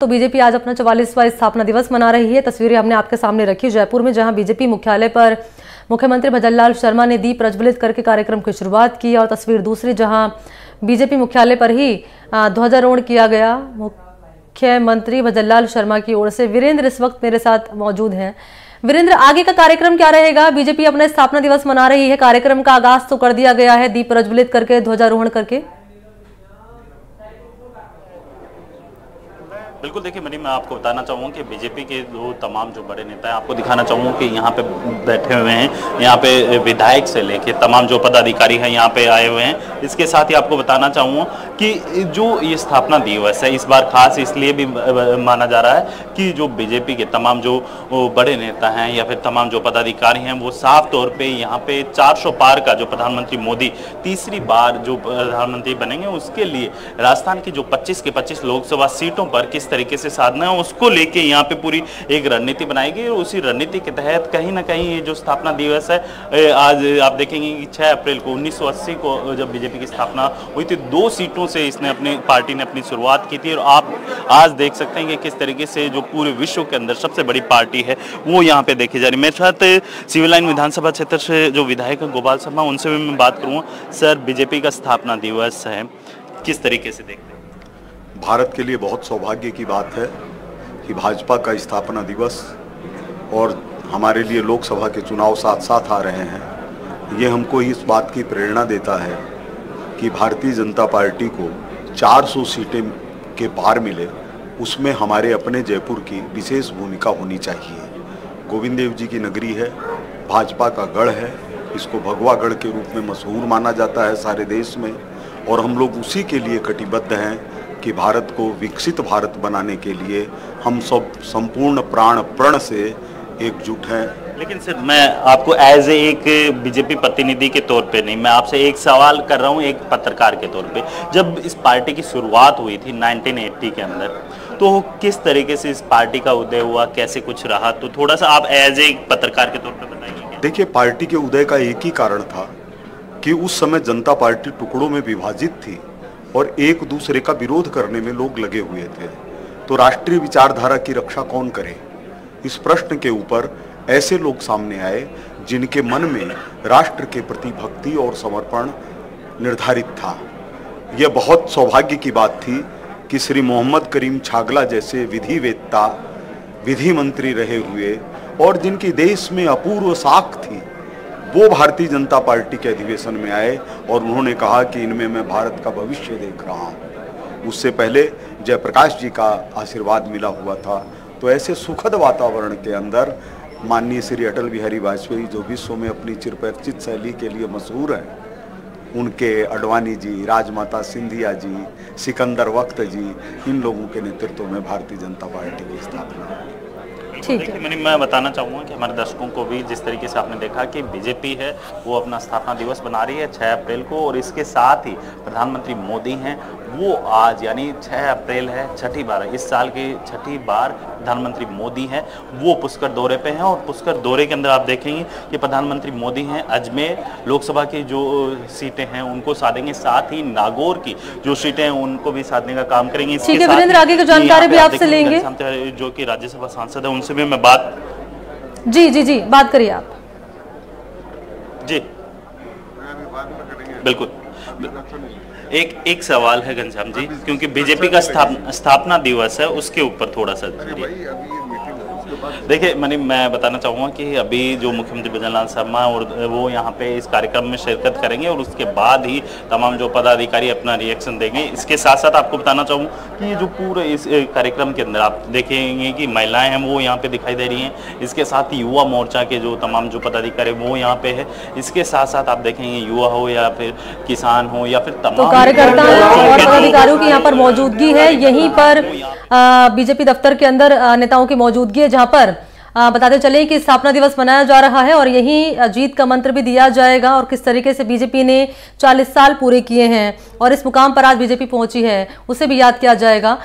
तो बीजेपी आज अपना 44वां स्थापना दिवस मना रही है। तस्वीरें हमने आपके सामने रखी जयपुर में, जहां बीजेपी मुख्यालय पर मुख्यमंत्री भजनलाल शर्मा ने दीप प्रज्वलित करके कार्यक्रम की शुरुआत की। और तस्वीर दूसरी, जहां बीजेपी मुख्यालय पर ही ध्वजारोहण किया गया मुख्यमंत्री भजनलाल शर्मा की ओर से। वीरेंद्र इस वक्त मेरे साथ मौजूद हैं। वीरेंद्र, आगे का कार्यक्रम क्या रहेगा? बीजेपी अपना स्थापना दिवस मना रही है, कार्यक्रम का आगाज तो कर दिया गया है दीप प्रज्वलित करके, ध्वजारोहण करके। बिल्कुल, देखिए मनी, मैं आपको बताना चाहूँगा कि बीजेपी के जो तमाम जो बड़े नेता हैं, आपको दिखाना चाहूँगा कि यहाँ पे बैठे हुए हैं। यहाँ पे विधायक से लेके तमाम जो पदाधिकारी हैं यहाँ पे आए हुए हैं। इसके साथ ही आपको बताना चाहूँगा कि जो ये स्थापना दिवस है इस बार खास इसलिए भी माना जा रहा है कि जो बीजेपी के तमाम जो बड़े नेता हैं या फिर तमाम जो पदाधिकारी हैं वो साफ तौर पर यहाँ पे 400 पार का जो प्रधानमंत्री मोदी तीसरी बार जो प्रधानमंत्री बनेंगे उसके लिए राजस्थान की जो 25 के 25 लोकसभा सीटों पर किस तरीके से साधना है उसको लेके यहाँ पे पूरी एक रणनीति बनाई गई। और उसी रणनीति के तहत कहीं ना कहीं ये जो स्थापना दिवस है, आज आप देखेंगे कि 6 अप्रैल को 1980 को जब बीजेपी की स्थापना हुई थी, 2 सीटों से इसने अपनी पार्टी ने अपनी शुरुआत की थी। और आप आज देख सकते हैं कि किस तरीके से जो पूरे विश्व के अंदर सबसे बड़ी पार्टी है वो यहाँ पे देखी जा रही है। मेरे साथ सिविल लाइन विधानसभा क्षेत्र से जो विधायक है गोपाल शर्मा, उनसे भी मैं बात करूँगा। सर, बीजेपी का स्थापना दिवस है, किस तरीके से देखते हैं? भारत के लिए बहुत सौभाग्य की बात है कि भाजपा का स्थापना दिवस और हमारे लिए लोकसभा के चुनाव साथ साथ आ रहे हैं। ये हमको इस बात की प्रेरणा देता है कि भारतीय जनता पार्टी को 400 सीटें के पार मिले, उसमें हमारे अपने जयपुर की विशेष भूमिका होनी चाहिए। गोविंद देव जी की नगरी है, भाजपा का गढ़ है, इसको भगवा गढ़ के रूप में मशहूर माना जाता है सारे देश में। और हम लोग उसी के लिए कटिबद्ध हैं कि भारत को विकसित भारत बनाने के लिए हम सब संपूर्ण प्राण प्रण से एकजुट हैं। लेकिन सर, मैं आपको एज एक बीजेपी प्रतिनिधि के तौर पे नहीं, मैं आपसे एक सवाल कर रहा हूँ एक पत्रकार के तौर पे। जब इस पार्टी की शुरुआत हुई थी 1980 के अंदर, तो किस तरीके से इस पार्टी का उदय हुआ, कैसे कुछ रहा, तो थोड़ा सा आप एज एक पत्रकार के तौर पर बताइए। देखिए, पार्टी के उदय का एक ही कारण था कि उस समय जनता पार्टी टुकड़ों में विभाजित थी और एक दूसरे का विरोध करने में लोग लगे हुए थे। तो राष्ट्रीय विचारधारा की रक्षा कौन करे, इस प्रश्न के ऊपर ऐसे लोग सामने आए जिनके मन में राष्ट्र के प्रति भक्ति और समर्पण निर्धारित था। यह बहुत सौभाग्य की बात थी कि श्री मोहम्मद करीम छागला जैसे विधिवेत्ता, विधि मंत्री रहे हुए और जिनकी देश में अपूर्व साख थी, वो भारतीय जनता पार्टी के अधिवेशन में आए और उन्होंने कहा कि इनमें मैं भारत का भविष्य देख रहा हूँ। उससे पहले जयप्रकाश जी का आशीर्वाद मिला हुआ था। तो ऐसे सुखद वातावरण के अंदर माननीय श्री अटल बिहारी वाजपेयी, जो विश्व में अपनी चिरपरिचित शैली के लिए मशहूर हैं, उनके अडवाणी जी, राजमाता सिंधिया जी, सिकंदर वक्त जी, इन लोगों के नेतृत्व में भारतीय जनता पार्टी की स्थापना। देखिए, मैं बताना चाहूँगा कि हमारे दर्शकों को भी जिस तरीके से आपने देखा कि बीजेपी है वो अपना स्थापना दिवस बना रही है 6 अप्रैल को, और इसके साथ ही प्रधानमंत्री मोदी हैं वो आज यानी 6 अप्रैल है, छठी बार है, इस साल की छठी बार प्रधानमंत्री मोदी हैं वो पुष्कर दौरे पे हैं। और पुष्कर दौरे के अंदर आप देखेंगे कि प्रधानमंत्री मोदी हैं अजमेर लोकसभा की जो सीटें हैं उनको साधेंगे, साथ ही नागौर की जो सीटें हैं उनको भी साधने का काम करेंगे। ठीक है वीरेंद्र, आगे की जानकारी भी आपसे लेंगे। जो कि राज्यसभा सांसद है उनसे भी मैं बात जी बात करिए आप। जी बिल्कुल, एक सवाल है घनश्याम जी, क्योंकि बीजेपी का स्थापना दिवस है उसके ऊपर थोड़ा सा देखिए मनी, मैं बताना चाहूँगा कि अभी जो मुख्यमंत्री भजनलाल शर्मा और वो यहाँ पे इस कार्यक्रम में शिरकत करेंगे और उसके बाद ही तमाम जो पदाधिकारी अपना रिएक्शन देंगे। इसके साथ साथ आपको बताना चाहूँ कि जो पूरे इस कार्यक्रम के अंदर आप देखेंगे कि महिलाएं हैं वो यहाँ पे दिखाई दे रही हैं। इसके साथ ही युवा मोर्चा के जो तमाम जो पदाधिकारी वो यहाँ पे है। इसके साथ साथ आप देखेंगे युवा हो या फिर किसान हो या फिर तमाम कार्यकर्ता और पदाधिकारियों की यहाँ पर मौजूदगी है। यहीं पर बीजेपी दफ्तर के अंदर नेताओं की मौजूदगी है, जहां पर बताते चले कि स्थापना दिवस मनाया जा रहा है और यही जीत का मंत्र भी दिया जाएगा। और किस तरीके से बीजेपी ने 40 साल पूरे किए हैं और इस मुकाम पर आज बीजेपी पहुंची है उसे भी याद किया जाएगा।